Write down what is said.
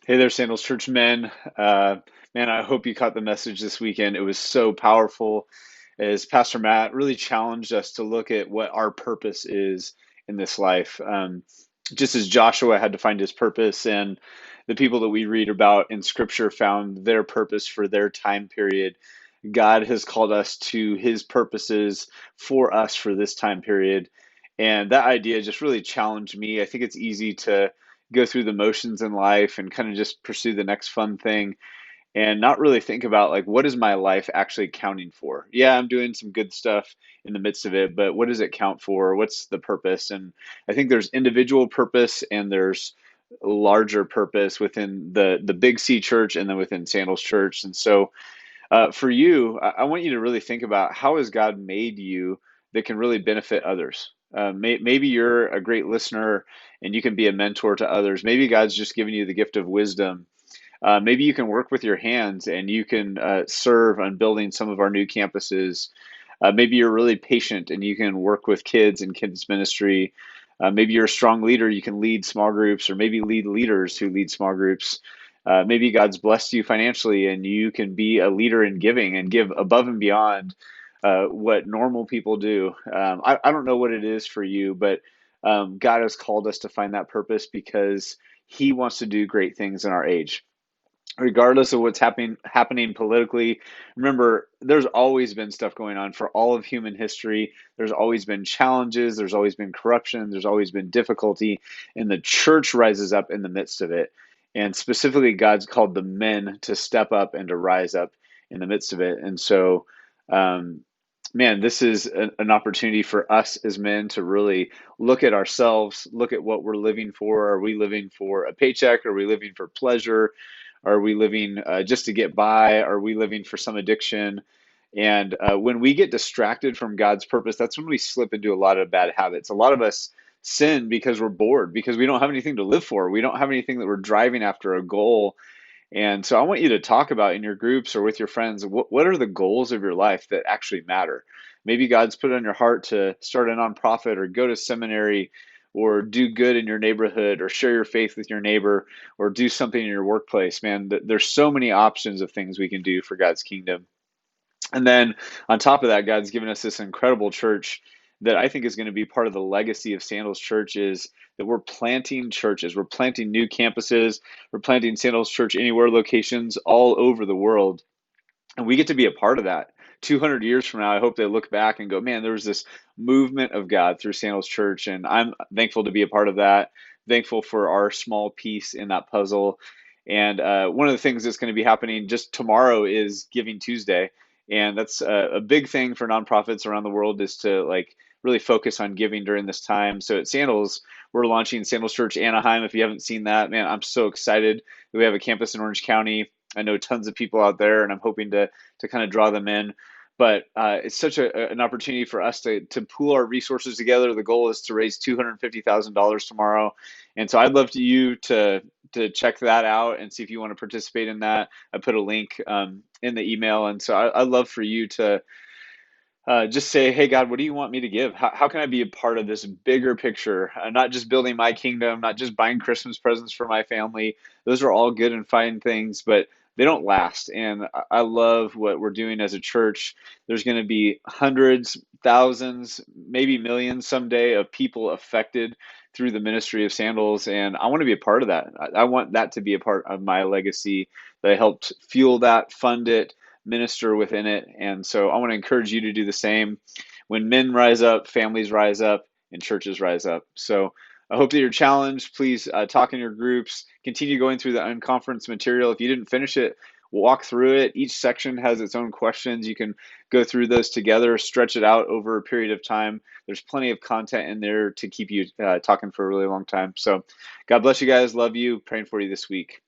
Hey there, Sandals Church men. Man, I hope you caught the message this weekend. It was so powerful as Pastor Matt really challenged us to look at what our purpose is in this life. Just as Joshua had to find his purpose, and the people that we read about in Scripture found their purpose for their time period, God has called us to his purposes for us for this time period. And that idea just really challenged me. I think it's easy to go through the motions in life and kind of just pursue the next fun thing and not really think about like what is my life actually counting for. Yeah, I'm doing some good stuff in the midst of it, but what does it count for? What's the purpose? And I think there's individual purpose and there's larger purpose within the big C church and then within Sandals Church. And so for you, I want you to really think about how has God made you that can really benefit others. Maybe you're a great listener and you can be a mentor to others. Maybe God's just given you the gift of wisdom. Maybe you can work with your hands and you can serve on building some of our new campuses. Maybe you're really patient and you can work with kids and kids ministry. Maybe you're a strong leader, you can lead small groups, or maybe lead leaders who lead small groups. Maybe God's blessed you financially and you can be a leader in giving and give above and beyond what normal people do. I don't know what it is for you, but God has called us to find that purpose because He wants to do great things in our age regardless of what's happening politically. Remember, there's always been stuff going on for all of human history. There's always been challenges, there's always been corruption, there's always been difficulty, and the church rises up in the midst of it. And specifically, God's called the men to step up and to rise up in the midst of it. And so, um, man, this is an opportunity for us as men to really look at ourselves, look at what we're living for. Are we living for a paycheck? Are we living for pleasure? Are we living just to get by? Are we living for some addiction? And when we get distracted from God's purpose, that's when we slip into a lot of bad habits. A lot of us sin because we're bored, because we don't have anything to live for. We don't have anything that we're driving after, a goal. And so I want you to talk about in your groups or with your friends, what are the goals of your life that actually matter? Maybe God's put it on your heart to start a nonprofit or go to seminary or do good in your neighborhood or share your faith with your neighbor or do something in your workplace. Man, there's so many options of things we can do for God's kingdom. And then on top of that, God's given us this incredible church that I think is going to be part of the legacy of Sandals Church is that we're planting churches. We're planting new campuses. We're planting Sandals Church Anywhere locations all over the world. And we get to be a part of that. 200 years from now, I hope they look back and go, man, there was this movement of God through Sandals Church. And I'm thankful to be a part of that, thankful for our small piece in that puzzle. And one of the things that's going to be happening just tomorrow is Giving Tuesday. And that's a big thing for nonprofits around the world is to like really focus on giving during this time. So at Sandals, we're launching Sandals Church Anaheim. If you haven't seen that, man, I'm so excited that we have a campus in Orange County. I know tons of people out there, and I'm hoping to kind of draw them in. But it's such an opportunity for us to pool our resources together. The goal is to raise $250,000 tomorrow, and so I'd love you to check that out and see if you want to participate in that. I put a link in the email, and so I'd love for you to just say, hey, God, what do you want me to give? How can I be a part of this bigger picture? Not just building my kingdom, not just buying Christmas presents for my family. Those are all good and fine things, but they don't last. And I love what we're doing as a church. There's going to be hundreds, thousands, maybe millions someday of people affected through the ministry of Sandals. And I want to be a part of that. I want that to be a part of my legacy, that I helped fuel that, fund it, minister within it. And so I want to encourage you to do the same. When men rise up, families rise up, and churches rise up. So I hope that you're challenged. Please talk in your groups. Continue going through the unconference material. If you didn't finish it, walk through it. Each section has its own questions. You can go through those together, stretch it out over a period of time. There's plenty of content in there to keep you talking for a really long time. So God bless you guys. Love you. Praying for you this week.